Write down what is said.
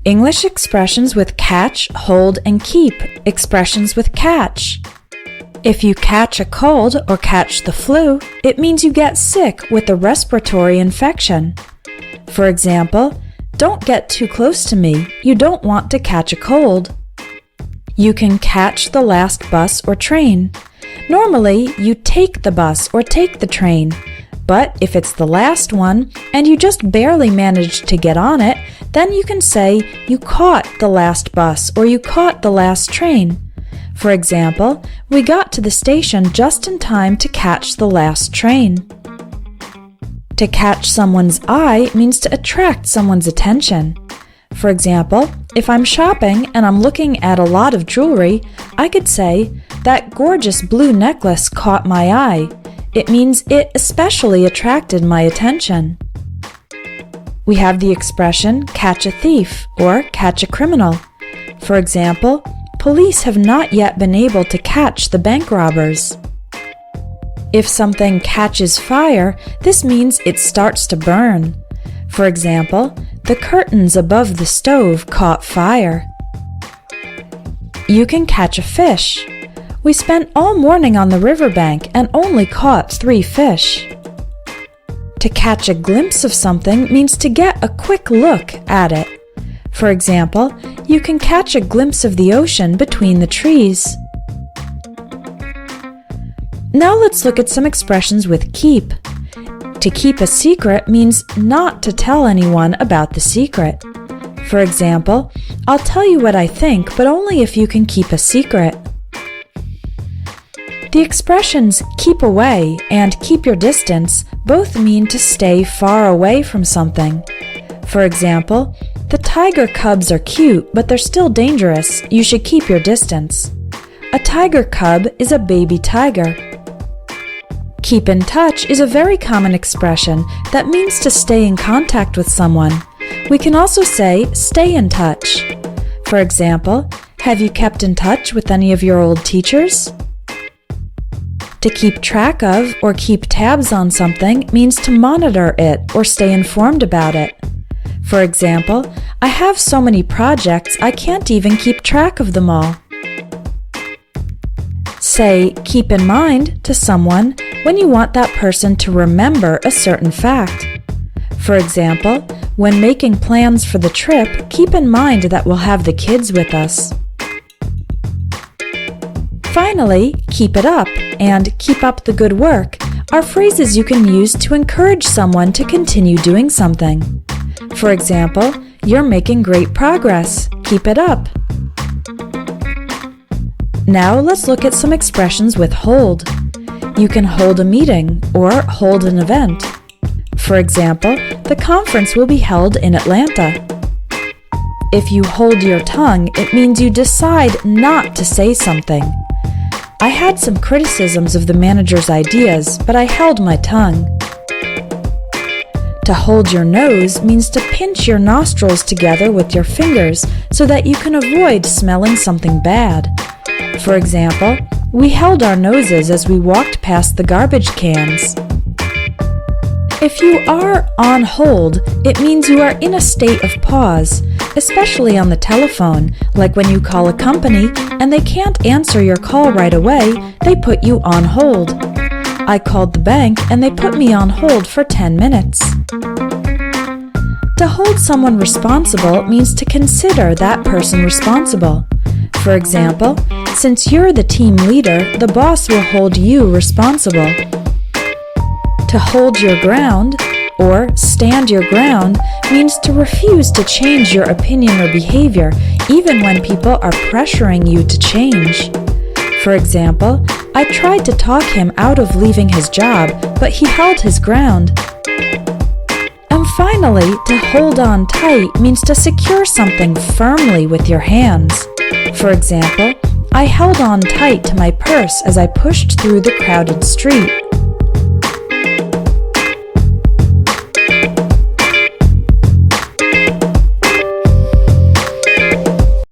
English expressions with catch, hold, and keep. Expressions with catch. If you catch a cold or catch the flu, it means you get sick with a respiratory infection. For example, don't get too close to me. You don't want to catch a cold. You can catch the last bus or train. Normally, you take the bus or take the train. But if it's the last one and you just barely managed to get on it, then you can say you caught the last bus or you caught the last train. For example, we got to the station just in time to catch the last train. To catch someone's eye means to attract someone's attention. For example, if I'm shopping and I'm looking at a lot of jewelry, I could say, "That gorgeous blue necklace caught my eye." It means it especially attracted my attention. We have the expression catch a thief or catch a criminal. For example, police have not yet been able to catch the bank robbers. If something catches fire, this means it starts to burn. For example, the curtains above the stove caught fire. You can catch a fish. We spent all morning on the riverbank and only caught 3 fish. To catch a glimpse of something means to get a quick look at it. For example, you can catch a glimpse of the ocean between the trees. Now let's look at some expressions with keep. To keep a secret means not to tell anyone about the secret. For example, I'll tell you what I think, but only if you can keep a secret. The expressions keep away and keep your distance both mean to stay far away from something. For example, the tiger cubs are cute, but they're still dangerous. You should keep your distance. A tiger cub is a baby tiger. Keep in touch is a very common expression that means to stay in contact with someone. We can also say stay in touch. For example, have you kept in touch with any of your old teachers? To keep track of or keep tabs on something means to monitor it or stay informed about it. For example, I have so many projects I can't even keep track of them all. Say keep in mind to someone when you want that person to remember a certain fact. For example, when making plans for the trip, keep in mind that we'll have the kids with us. Finally, keep it up and keep up the good work are phrases you can use to encourage someone to continue doing something. For example, you're making great progress. Keep it up. Now let's look at some expressions with hold. You can hold a meeting or hold an event. For example, the conference will be held in Atlanta. If you hold your tongue, it means you decide not to say something. I had some criticisms of the manager's ideas, but I held my tongue. To hold your nose means to pinch your nostrils together with your fingers so that you can avoid smelling something bad. For example, we held our noses as we walked past the garbage cans. If you are on hold, it means you are in a state of pause, especially on the telephone, like when you call a company and they can't answer your call right away, they put you on hold. I called the bank and they put me on hold for 10 minutes. To hold someone responsible means to consider that person responsible. For example, since you're the team leader, the boss will hold you responsible. To hold your ground, or stand your ground, means to refuse to change your opinion or behavior, even when people are pressuring you to change. For example, I tried to talk him out of leaving his job, but he held his ground. And finally, to hold on tight means to secure something firmly with your hands. For example, I held on tight to my purse as I pushed through the crowded street.